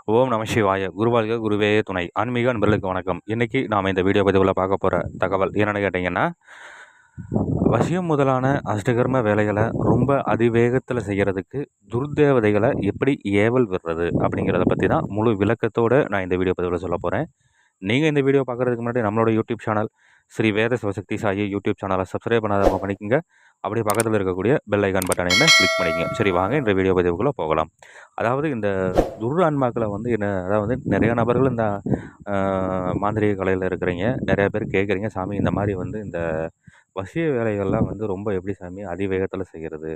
ஓம் நம சிவாய! குருவாழ்க குருவே துணை. ஆன்மீக நண்பர்களுக்கு வணக்கம். இன்னைக்கு நாம இந்த வீடியோ பதிவுல பார்க்க போற தகவல் என்னன்னு கேட்டீங்கன்னா, வசியம் முதலான அஷ்டகர்ம வேலைகள ரொம்ப அதிவேகத்துல செய்யறதுக்கு துர்தேவதைகள எப்படி ஏவல் விடுறது? அப்படிங்கிறத பத்தி தான் முழு விளக்கத்தோட நான் இந்த வீடியோ பதிவுல சொல்லப் போறேன். நீங்க இந்த வீடியோ பார்க்கறதுக்கு முன்னாடி நம்மளோட யூடியூப் சேனல் ஸ்ரீ வேத சிவசக்தி சாயி யூடியூப் சேனலை சப்ஸ்கிரைப் பண்ணாதவங்க பண்ணிக்கங்க. அப்படியே பக்கத்துல இருக்கக்கூடிய பெல் ஐகான் பட்டனையுமே கிளிக் பண்ணிக்கங்க. சரி, வாங்க இந்த வீடியோ பதிவுக்குள்ள போகலாம். அதாவது இந்த துர்ஆன்மாக்கள வந்து அதாவது நிறைய நபர்கள் இந்த அ மாந்திரீக கலையில இருக்கிறீங்க. நிறைய பேர் கேட்குறீங்க, "சாமி இந்த மாரி வந்து இந்த வசிய வேலைகள்லாம் வந்து ரொம்ப எப்படி சாமி அதிவேகத்தில செய்யறது?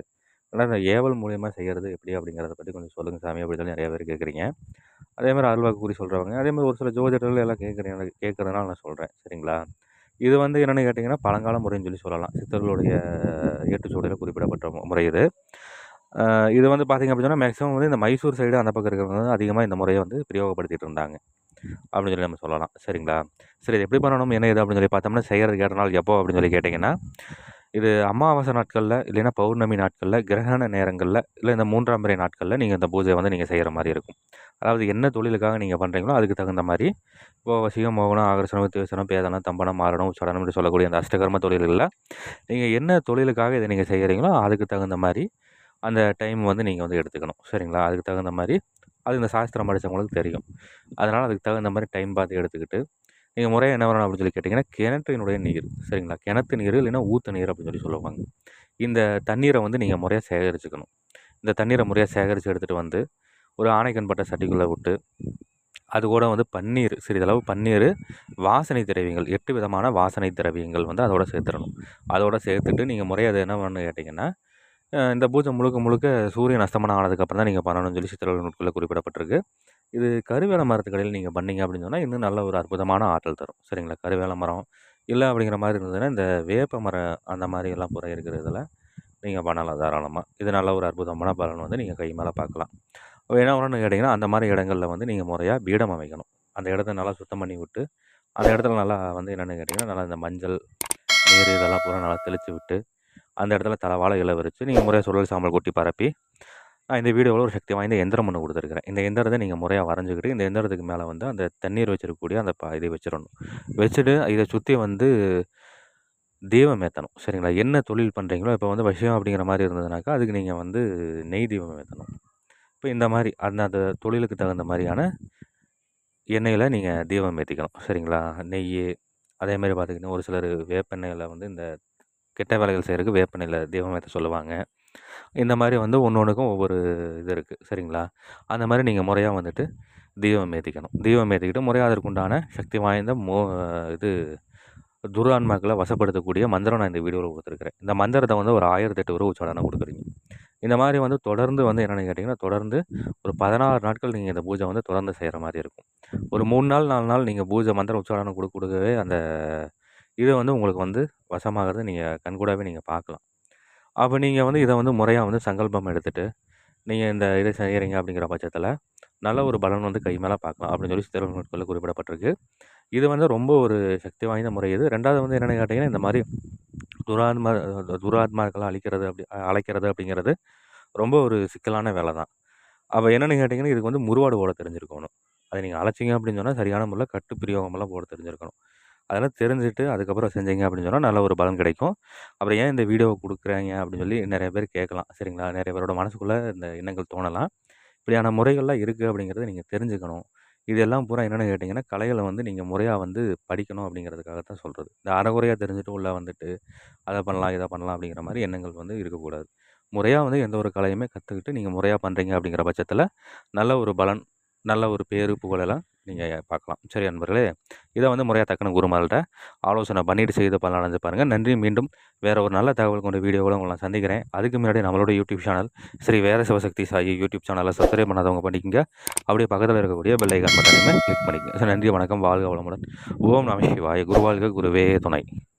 இல்ல இந்த ஏவல் மூலியமா செய்யறது எப்படி?" அப்படிங்கிறத பத்தி கொஞ்சம் சொல்லுங்க சாமி அப்படின்னு சொல்லி நிறைய பேர் கேட்குறீங்க. அதேமாரி அருள்வாக்கு கூறி சொல்றவங்க, அதேமாரி ஒரு சில ஜோதிடர்கள் எல்லாம் கேட்கறதுனால நான் சொல்றேன். சரிங்களா? இது வந்து என்னன்னு கேட்டீங்கன்னா, பழங்கால முறைன்னு சொல்லி சொல்லலாம். சித்தர்களுடைய ஏட்டுச்சுவடியில குறிப்பிடப்பட்ட முறை இது. இது வந்து பார்த்தீங்க அப்படி சொன்னா, மேக்ஸிமம் வந்து இந்த மைசூர் சைடு அந்த பக்கம் இருக்கிறவங்க வந்து அதிகமா இந்த முறைய வந்து பிரயோகப்படுத்திட்டு இருந்தாங்க. அப்படின்னு சொல்லி நம்ம சொல்லலாம். சரிங்களா? சரி, இது எப்படி பண்ணணும்? என்ன ஏது? அப்படின்னு சொல்லி பார்த்தோம்னா, செய்யறதுக்கு ஏற்ற நாள் எப்போ அப்படின்னு சொல்லி கேட்டீங்கன்னா, இது அமாவாசை நாட்கள்ல, இல்லைன்னா பௌர்ணமி நாட்கள்ல, கிரகண நேரங்கள்ல, இல்ல இந்த 3ஆம் பிறை நாட்கள்ல நீங்க இந்த பூஜைய வந்து நீங்க செய்யற மாரி இருக்கும். அதாவது என்ன தொழிலுக்காக நீங்க பண்றீங்களோ, அதுக்கு தகுந்த மாரி, இப்போ வசியம், மோகனம், ஆகர்ஷணம், வித்வேஷனம், பேதனம், தம்பனம், மாரணம், உச்சாடனம் என்று சொல்லக்கூடிய அந்த அஷ்டகர்ம தொழில்கள்ல, நீங்க என்ன தொழிலுக்காக இத நீங்க செய்யறீங்களோ, அதுக்கு தகுந்த மாரி அந்த டைம் வந்து நீங்க வந்து எடுத்துக்கணும். சரிங்களா? அதுக்கு தகுந்த மாரி அது இந்த சாஸ்திரம் படிச்சவங்களுக்கு தெரியும். அதனால அதுக்கு தகுந்த மாரி டைம் பார்த்து எடுத்துக்கிட்டு, நீங்க முறையா என்ன பண்ணணும் அப்படின்னு சொல்லி கேட்டீங்கன்னா, கிணற்றினுடைய நீர். சரிங்களா? கிணத்து நீர் இல்லைன்னா ஊத்து நீர் அப்படின்னு சொல்லி சொல்லுவாங்க. இந்த தண்ணீர வந்து நீங்க முறையா சேகரிச்சுக்கணும். இந்த தண்ணீர முறையா சேகரிச்சு எடுத்துட்டு வந்து, ஒரு ஆணைக்கண் பட்ட சட்டிக்குள்ள விட்டு, அது கூட வந்து பன்னீர், சிறிதளவு பன்னீரு, வாசனை திரவியங்கள் 8 விதமான வாசனை திரவியங்கள் வந்து அதோட சேர்த்துறணும். அதோட சேர்த்துட்டு நீங்க முறையா அத என்ன பண்ணணும்னு கேட்டீங்கன்னா, இந்த பூஜை முழுக்க முழுக்க சூரியன் அஸ்தமனம் ஆனதுக்கப்புறம் தான் நீங்க பண்ணணும்னு சொல்லி சித்தர்கள் நூட்கள்ல குறிப்பிடப்பட்டிருக்கு. இது கருவேல மரத்துக்கடியில நீங்க பண்ணீங்க அப்படின்னு சொன்னா, இன்னும் நல்ல ஒரு அற்புதமான ஆற்றல் தரும். சரிங்களா? கருவேல மரம், இல்ல அப்படிங்கிற மாரி இருந்ததுன்னா, இந்த வேப்ப மரம் அந்த மாரி எல்லாம் புற இருக்கிற இதில நீங்க பண்ணலாம் தாராளமா. இது நல்ல ஒரு அற்புதமான பலன் வந்து நீங்க கை மேல பார்க்கலாம். அப்ப என்ன பண்ணணும்னு கேட்டீங்கன்னா, அந்த மாரி இடங்கள்ல வந்து நீங்க முறையா பீடம் அமைக்கணும். அந்த இடத்த நல்லா சுத்தம் பண்ணி விட்டு, அந்த இடத்துல நல்லா வந்து என்னன்னு கேட்டீங்கன்னா, நல்லா இந்த மஞ்சள், நீர் இதெல்லாம் பூரா நல்லா தெளிச்சு விட்டு, அந்த இடத்துல தளவாழ இல விரிச்சு, நீங்க முறையா சுழல் சாம்பல் கொட்டி பரப்பி, நான் இந்த வீடியோவுல ஒரு சக்தி வாய்ந்த எந்திரம் ஒண்ணு குடுத்துருக்கிறேன். இந்த எந்திரத்த நீங்க முறையா வரைஞ்சுக்கிட்டு, இந்த எந்திரத்துக்கு மேல வந்து அந்த தண்ணீர் வச்சிருக்கக்கூடிய அந்த இத வச்சிரணும். வச்சுட்டு இத சுத்தி வந்து தீபம் ஏத்தணும். சரிங்களா? என்ன தொழில் பண்றீங்களோ, இப்ப வந்து வசியம் அப்படிங்கிற மாரி இருந்ததுனாக்கா, அதுக்கு நீங்க வந்து நெய் தீபம் ஏத்தணும். இப்ப இந்த மாரி அந்த தொழிலுக்கு தகுந்த மாரியான எண்ணெயில நீங்க தீபம் ஏத்திக்கணும். சரிங்களா? நெய்யி, அதேமாரி பார்த்துக்கிட்டீங்கன்னா, ஒரு சிலர் வேப்பெண்ணெயில வந்து இந்த கெட்ட வேலைகள் செய்றதுக்கு வேப்பெண்ணெயில தீபம் ஏத்த சொல்லுவாங்க. இந்த மாரி வந்து ஒண்ணொண்ணுக்கும் ஒவ்வொரு இது இருக்கு. சரிங்களா? அந்த மாரி நீங்க முறையா வந்துட்டு தீபம் ஏத்திக்கணும். தீபம் ஏத்திக்கிட்டு முறையா அதற்குண்டான சக்தி வாய்ந்த இது துரான்மாக்கள வசப்படுத்தக்கூடிய மந்திரம் நான் இந்த வீடியோல குடுத்துருக்கிறேன். இந்த மந்திரத்த வந்து ஒரு 1008 உருவ உச்சாடனம் குடுக்குறீங்க. இந்த மாரி வந்து தொடர்ந்து வந்து என்னன்னு கேட்டீங்கன்னா, தொடர்ந்து ஒரு 16 நாட்கள் நீங்க இந்த பூஜை வந்து தொடர்ந்து செய்ற மாரி இருக்கும். ஒரு 3 நாள், 4 நாள் நீங்க பூஜை மந்திரம் உச்சாடனம் குடுக்கவே அந்த இது வந்து உங்களுக்கு வந்து வசமாகறத நீங்க கண்கூடாவே நீங்க பார்க்கலாம். அப்ப நீங்க வந்து இத வந்து முறையா வந்து சங்கல்பம் எடுத்துட்டு, நீங்க இந்த இத செய்யறீங்க அப்படிங்கிற பட்சத்தில, நல்ல ஒரு பலன் வந்து கை மேல பார்க்கலாம். அப்படின்னு சொல்லி சித்தர்கள் நூட்கள்ல குறிப்பிடப்பட்டிருக்கு. இது வந்து ரொம்ப ஒரு சக்தி வாய்ந்த முறை இது. 2வது வந்து என்னன்னு கேட்டீங்கன்னா, இந்த மாரி துராத்மா துராத்மாக்கள அழைக்கிறது அப்படிங்கிறது ரொம்ப ஒரு சிக்கலான வேல தான். அப்ப என்னன்னு கேட்டீங்கன்னா, இதுக்கு வந்து முறுவாடு போட தெரிஞ்சிருக்கணும். அத நீங்க அழைச்சீங்க அப்படின்னு சொன்னா, சரியான முறையில கட்டு பிரயோகமெல்லாம் போட தெரிஞ்சிருக்கணும். அதெல்லாம் தெரிஞ்சுட்டு அதுக்கப்புறம் செஞ்சீங்க அப்படின்னு சொன்னா, நல்ல ஒரு பலன் கிடைக்கும். அப்புறம் ஏன் இந்த வீடியோவ குடுக்குறாய்ங்க அப்படின்னு சொல்லி நெறைய பேர் கேட்கலாம். சரிங்களா? நெறைய பேரோட மனசுக்குள்ள இந்த எண்ணங்கள் தோணலாம். இப்படியான முறைகள்லாம் இருக்கு அப்படிங்கிறத நீங்க தெரிஞ்சுக்கணும். இது எல்லாம் பூரா என்னன்னு கேட்டீங்கன்னா, கலைகள வந்து நீங்க முறையா வந்து படிக்கணும் அப்படிங்கிறதுக்காக தான் சொல்றது. இந்த அரைகுறையா தெரிஞ்சுட்டு உள்ள வந்துட்டு, அத பண்ணலாம், இத பண்ணலாம் அப்படிங்கிற மாரி எண்ணங்கள் வந்து இருக்கக்கூடாது. முறையா வந்து எந்த ஒரு கலையுமே கத்துக்கிட்டு நீங்க முறையா பண்றீங்க அப்படிங்கிற பட்சத்தில, நல்ல ஒரு பலன், நல்ல ஒரு பேரு, புகழெல்லாம் நீங்க பார்க்கலாம். சரி நண்பர்களே, இத வந்து முறையா தக்கன குருமார்கள்ட்ட ஆலோசனை பண்ணிட்டு செய்து பலன் அடைஞ்சு பாருங்க. நன்றி. மீண்டும் வேற ஒரு நல்ல தகவல் கொண்ட வீடியோவோட உங்கள நான் சந்திக்கிறேன். அதுக்கு முன்னாடி நம்மளோட யூடியூப் சேனல் ஸ்ரீ வேத சிவசக்தி சாயி யூடியூப் சேனல சப்ஸ்கிரைப் பண்ணாதவங்க பண்ணிக்கங்க. அப்படியே பக்கத்தில இருக்கக்கூடிய பெல் ஐகான் பட்டனையுமே கிளிக் பண்ணிக்கங்க. நன்றி, வணக்கம். வாழ்க வளமுடன். ஓம் நம சிவாய! குருவாழ்க குருவே துணை.